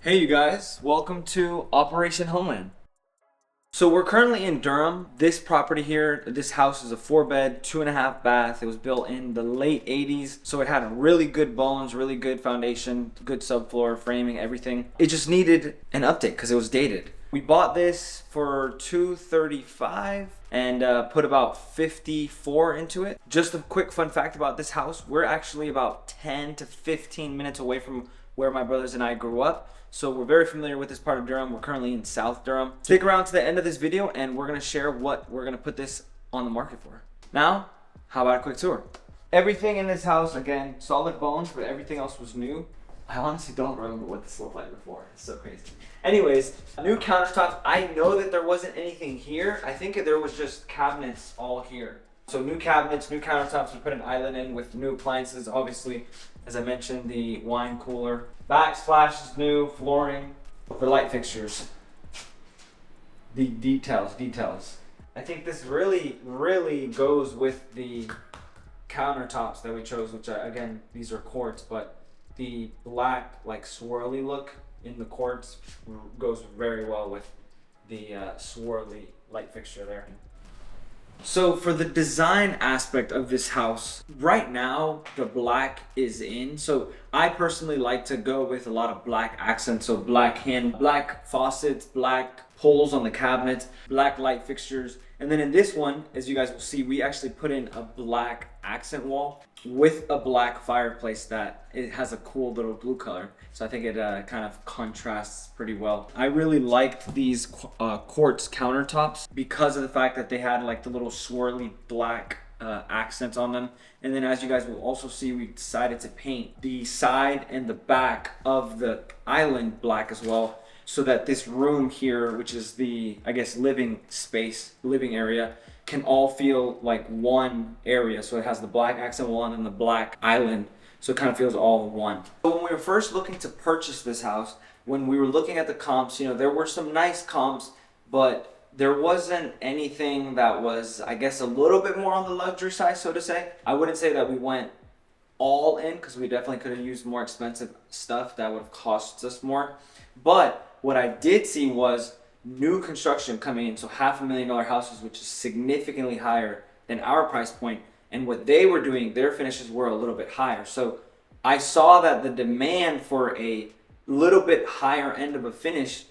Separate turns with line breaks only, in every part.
Hey you guys, welcome to Operation Homeland. So we're currently in Durham. This property here, this house is a 4-bed, 2.5 bath. It was built in the late 80s. So it had really good bones, really good foundation, good subfloor, framing, everything. It just needed an update because it was dated. We bought this for $235 and put about 54 into it. Just a quick fun fact about this house, we're actually about 10 to 15 minutes away from where my brothers and I grew up. So we're very familiar with this part of Durham. We're currently in South Durham. Stick around to the end of this video and we're gonna share what we're gonna put this on the market for. Now, how about a quick tour? Everything in this house, again, solid bones, but everything else was new. I honestly don't remember what this looked like before. It's so crazy. Anyways, new countertops. I know that there wasn't anything here. I think there was just cabinets all here. So new cabinets, new countertops. We put an island in with new appliances. Obviously, as I mentioned, the wine cooler. Backsplash is new, flooring. For light fixtures. The details. I think this really goes with the countertops that we chose, which again, these are quartz, but the black like swirly look in the quartz goes very well with the swirly light fixture there. So for the design aspect of this house, right now the black is in. So I personally like to go with a lot of black accents. So black faucets, black poles on the cabinets, black light fixtures. And then in this one, as you guys will see, we actually put in a black accent wall with a black fireplace that it has a cool little blue color. So I think it kind of contrasts pretty well. I really liked these quartz countertops because of the fact that they had like the little swirly black accents on them. And then as you guys will also see, we decided to paint the side and the back of the island black as well, so that this room here, which is the, I guess, living area, can all feel like one area. So it has the black accent wall and then the black island. So it kind of feels all one. So when we were first looking to purchase this house, when we were looking at the comps, there were some nice comps, but there wasn't anything that was, I guess, a little bit more on the luxury side, so to say. I wouldn't say that we went all in, because we definitely could have used more expensive stuff that would have cost us more. But what I did see was new construction coming in, so $500,000 houses, which is significantly higher than our price point. And what they were doing, their finishes were a little bit higher. So I saw that the demand for a little bit higher end of a finish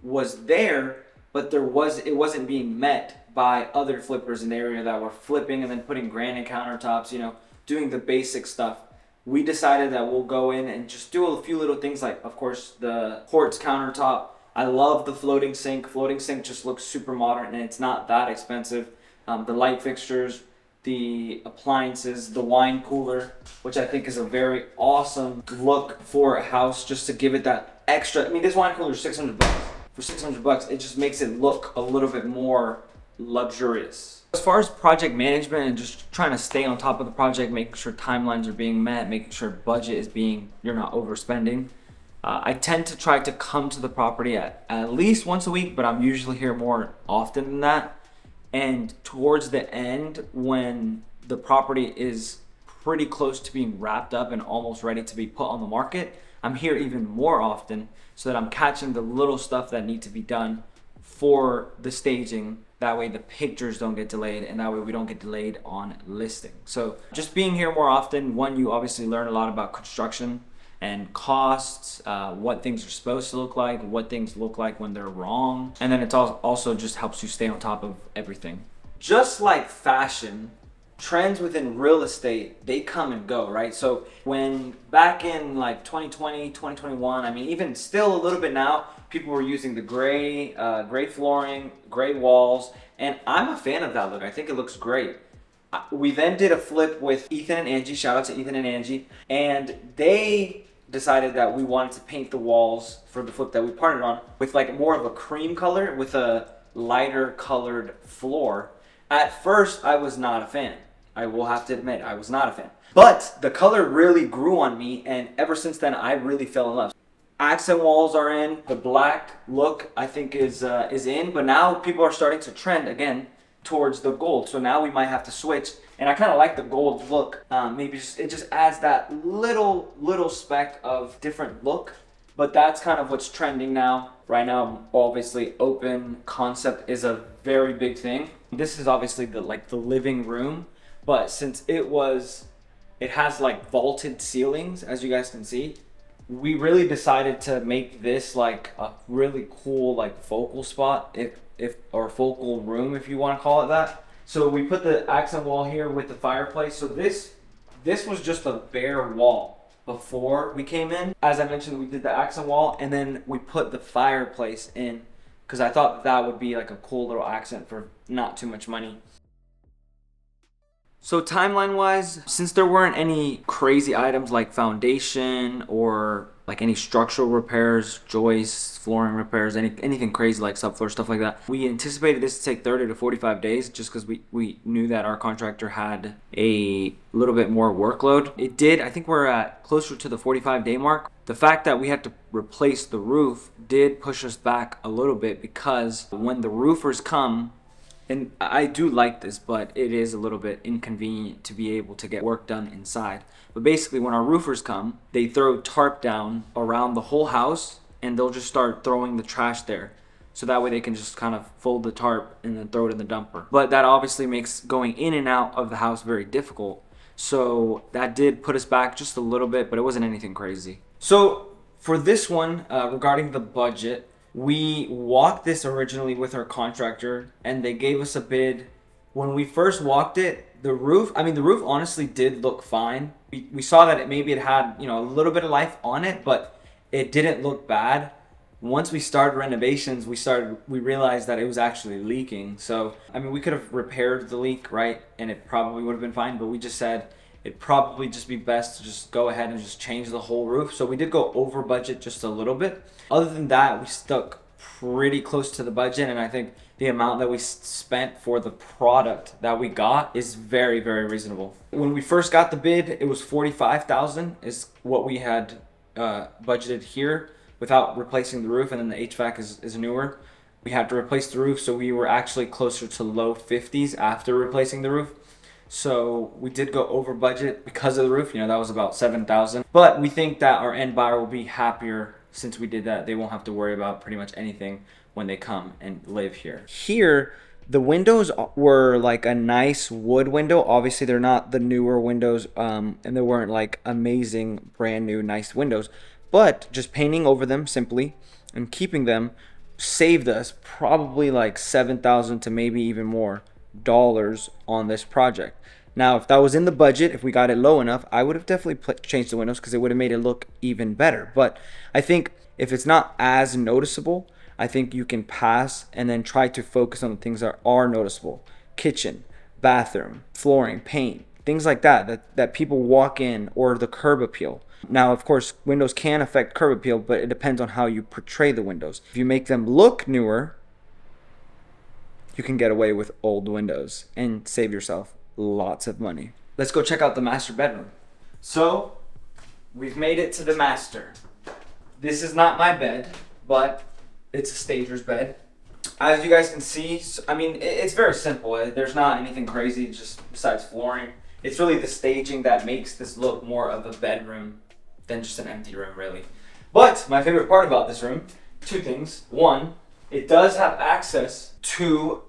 was there, but it wasn't being met by other flippers in the area that were flipping and then putting granite countertops, doing the basic stuff. We decided that we'll go in and just do a few little things, like, of course, the quartz countertop. I love the floating sink. Floating sink just looks super modern and it's not that expensive. The light fixtures, the appliances, the wine cooler, which I think is a very awesome look for a house, just to give it that extra. I mean, this wine cooler is $600. For $600, it just makes it look a little bit more luxurious. As far as project management and just trying to stay on top of the project, making sure timelines are being met, making sure budget is you're not overspending. I tend to try to come to the property at least once a week, but I'm usually here more often than that. And towards the end, when the property is pretty close to being wrapped up and almost ready to be put on the market, I'm here even more often so that I'm catching the little stuff that need to be done for the staging. That way the pictures don't get delayed, and that way we don't get delayed on listing. So just being here more often, one, you obviously learn a lot about construction and costs, what things are supposed to look like, what things look like when they're wrong. And then it also just helps you stay on top of everything. Just like fashion, trends within real estate, they come and go, right? So when back in like 2020, 2021, I mean, even still a little bit now, people were using the gray flooring, gray walls, and I'm a fan of that look. I think it looks great. We then did a flip with Ethan and Angie, shout out to Ethan and Angie, and they decided that we wanted to paint the walls for the flip that we partnered on with like more of a cream color with a lighter colored floor. At first, I was not a fan. I will have to admit, I was not a fan. But the color really grew on me, and ever since then, I really fell in love. Accent walls are in. The black look, I think, is in. But now people are starting to trend again towards the gold. So now we might have to switch. And I kind of like the gold look. Maybe it just adds that little speck of different look But that's kind of what's trending now. Right now, obviously, open concept is a very big thing. This is obviously the living room, but since it has like vaulted ceilings, as you guys can see, we really decided to make this like a really cool like focal spot, if or focal room, if you want to call it that. So we put the accent wall here with the fireplace. So this was just a bare wall before we came in. As I mentioned, we did the accent wall and then we put the fireplace in because I thought that would be like a cool little accent for not too much money. So timeline wise, since there weren't any crazy items like foundation or like any structural repairs, joists, flooring repairs, anything crazy like subfloor, stuff like that, we anticipated this to take 30 to 45 days just because we knew that our contractor had a little bit more workload. It did. I think we're at closer to the 45-day mark. The fact that we had to replace the roof did push us back a little bit because when the roofers come, and I do like this, but it is a little bit inconvenient to be able to get work done inside. But basically, when our roofers come, they throw tarp down around the whole house and they'll just start throwing the trash there. So that way they can just kind of fold the tarp and then throw it in the dumper. But that obviously makes going in and out of the house very difficult. So that did put us back just a little bit, but it wasn't anything crazy. So for this one, regarding the budget, we walked this originally with our contractor and they gave us a bid. When we first walked it, the roof honestly did look fine. We saw that maybe it had, a little bit of life on it, but it didn't look bad. Once we started renovations, we realized that it was actually leaking. So, we could have repaired the leak, right? And it probably would have been fine, but we just said it'd probably just be best to just go ahead and just change the whole roof. So we did go over budget just a little bit. Other than that, we stuck pretty close to the budget, and I think the amount that we spent for the product that we got is very, very reasonable. When we first got the bid, it was $45,000 is what we had budgeted here without replacing the roof, and then the HVAC is newer. We had to replace the roof, so we were actually closer to low 50s after replacing the roof. So we did go over budget because of the roof. That was about $7,000. But we think that our end buyer will be happier since we did that. They won't have to worry about pretty much anything when they come and live here. Here, the windows were like a nice wood window. Obviously, they're not the newer windows, and they weren't like amazing, brand new, nice windows. But just painting over them simply and keeping them saved us probably like $7,000 to maybe even more dollars on this project. Now, if that was in the budget, if we got it low enough, I would have definitely changed the windows because it would have made it look even better. But I think if it's not as noticeable, I think you can pass and then try to focus on the things that are noticeable. Kitchen, bathroom, flooring, paint, things like that people walk in, or the curb appeal. Now, of course, windows can affect curb appeal, but it depends on how you portray the windows. If you make them look newer, you can get away with old windows and save yourself lots of money. Let's go check out the master bedroom. So, we've made it to the master. This is not my bed, but it's a stager's bed. As you guys can see, it's very simple. There's not anything crazy just besides flooring. It's really the staging that makes this look more of a bedroom than just an empty room, really. But my favorite part about this room, two things. One, it does have access to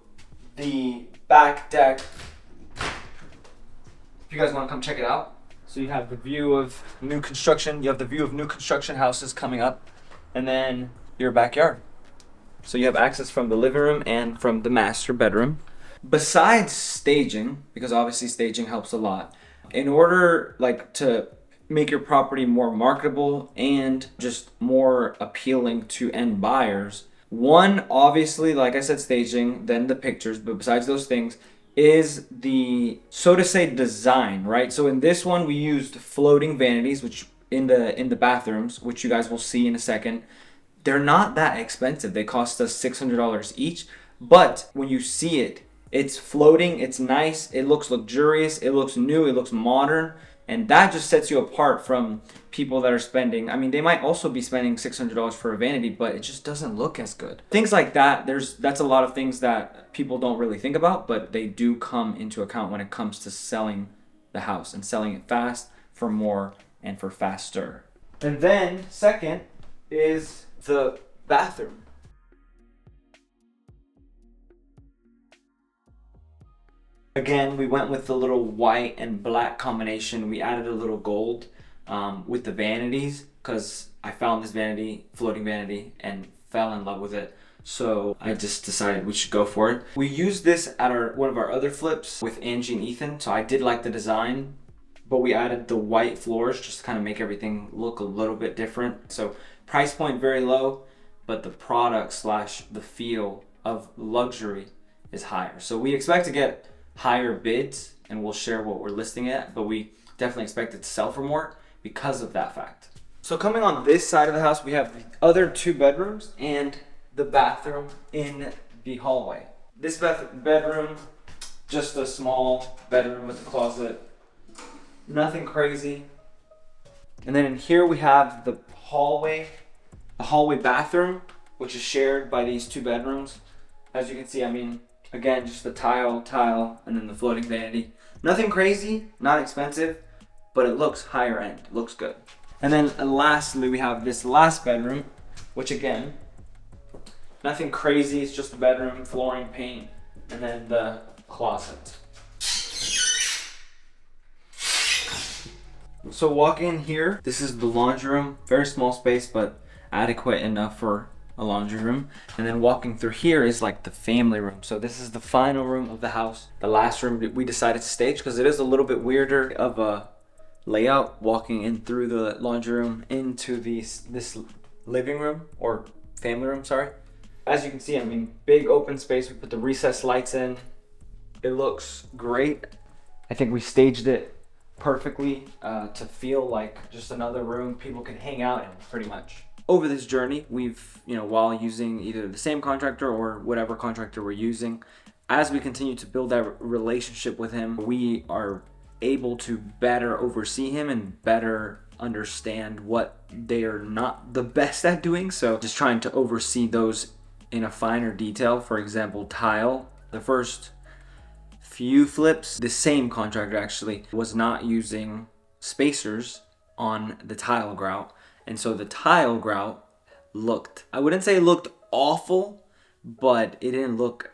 the back deck. If you guys want to come check it out. So you have the view of new construction. You have the view of new construction houses coming up, and then your backyard. So you have access from the living room and from the master bedroom. Besides staging, because obviously staging helps a lot, in order to make your property more marketable and just more appealing to end buyers, one, obviously, like I said, staging, then the pictures, but besides those things, is the, so to say, design, right? So in this one, we used floating vanities, which in the bathrooms, which you guys will see in a second. They're not that expensive. They cost us $600 each, but when you see it, it's floating, it's nice, it looks luxurious, it looks new, it looks modern, and that just sets you apart from people that are spending, they might also be spending $600 for a vanity, but it just doesn't look as good. Things like that, that's a lot of things that people don't really think about, but they do come into account when it comes to selling the house and selling it fast for more and for faster. And then second is the bathroom. Again, we went with the little white and black combination. We added a little gold with the vanities because I found this vanity, floating vanity, and fell in love with it. So I just decided we should go for it. We used this at one of our other flips with Angie and Ethan. So I did like the design, but we added the white floors just to kind of make everything look a little bit different. So price point very low, but the product slash the feel of luxury is higher. So we expect to get higher bids, and we'll share what we're listing at, but we definitely expect it to sell for more because of that fact. So coming on this side of the house, we have the other 2 bedrooms and the bathroom in the hallway. This bedroom, just a small bedroom with a closet, nothing crazy. And then in here we have the hallway bathroom, which is shared by these 2 bedrooms. As you can see, I mean, again, just the tile, and then the floating vanity. Nothing crazy, not expensive, but it looks higher end, it looks good. And then lastly, we have this last bedroom, which again, nothing crazy, it's just a bedroom, flooring, paint, and then the closet. So walk in here, this is the laundry room, very small space, but adequate enough for a laundry room. And then walking through here is like the family room. So this is the final room of the house. The last room we decided to stage because it is a little bit weirder of a layout, walking in through the laundry room into this living room or family room, sorry. As you can see, I mean, big open space. We put the recessed lights in. It looks great. I think we staged it perfectly to feel like just another room people can hang out in, pretty much. Over this journey, we've, while using either the same contractor or whatever contractor we're using, as we continue to build that relationship with him, we are able to better oversee him and better understand what they are not the best at doing. So just trying to oversee those in a finer detail. For example, tile. The first few flips, the same contractor actually was not using spacers on the tile grout. And so the tile grout looked, I wouldn't say it looked awful, but it didn't look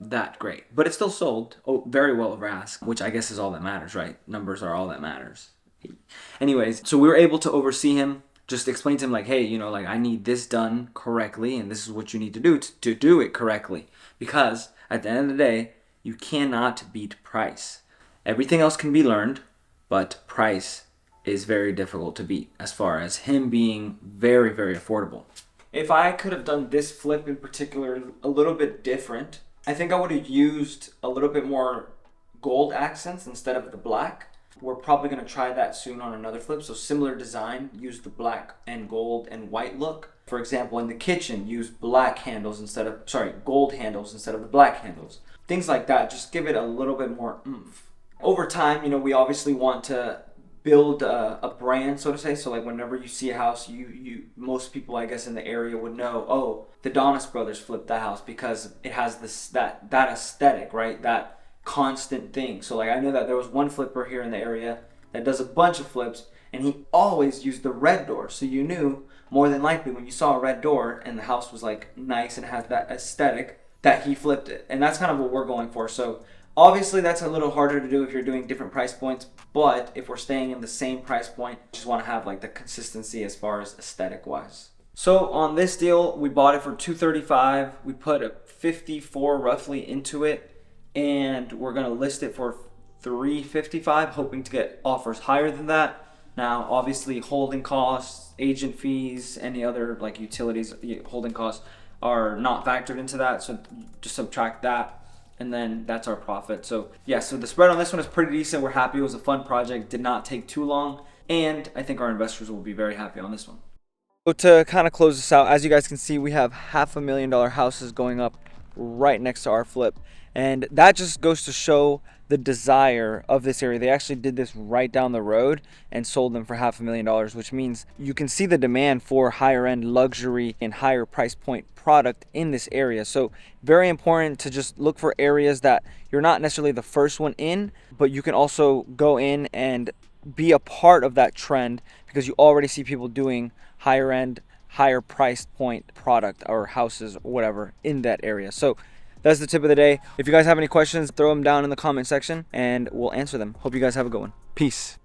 that great. But it still sold very well over ask, which I guess is all that matters, right? Numbers are all that matters. Anyways, so we were able to oversee him, just explain to him like, hey, like I need this done correctly, and this is what you need to do to do it correctly. Because at the end of the day, you cannot beat price. Everything else can be learned, but price is very difficult to beat as far as him being very, very affordable. If I could have done this flip in particular a little bit different, I think I would have used a little bit more gold accents instead of the black. We're probably going to try that soon on another flip. So similar design, use the black and gold and white look. For example, in the kitchen, use gold handles instead of the black handles. Things like that, just give it a little bit more oomph. Over time, we obviously want to build a brand, so to say. So like whenever you see a house, you most people I guess in the area would know, oh, the Donis brothers flipped that house because it has that aesthetic, right? That constant thing. So like I know that there was one flipper here in the area that does a bunch of flips, and he always used the red door. So you knew more than likely when you saw a red door and the house was like nice and has that aesthetic that he flipped it. And that's kind of what we're going for. So obviously that's a little harder to do if you're doing different price points, but if we're staying in the same price point, just want to have like the consistency as far as aesthetic wise. So on this deal, we bought it for $235. We put a $54 roughly into it, and we're gonna list it for $355, hoping to get offers higher than that. Now, obviously, holding costs, agent fees, any other like utilities, holding costs are not factored into that. So just subtract that, and then that's our profit. So yeah, so the spread on this one is pretty decent. We're happy. It was a fun project. Did not take too long, and I think our investors will be very happy on this one. So to kind of close this out, as you guys can see, we have $500,000 houses going up right next to our flip, and that just goes to show the desire of this area. They actually did this right down the road and sold them for $500,000, which means you can see the demand for higher end luxury and higher price point product in this area. So very important to just look for areas that you're not necessarily the first one in, but you can also go in and be a part of that trend because you already see people doing higher end, higher price point product or houses or whatever in that area. So that's the tip of the day. If you guys have any questions, throw them down in the comment section and we'll answer them. Hope you guys have a good one. Peace.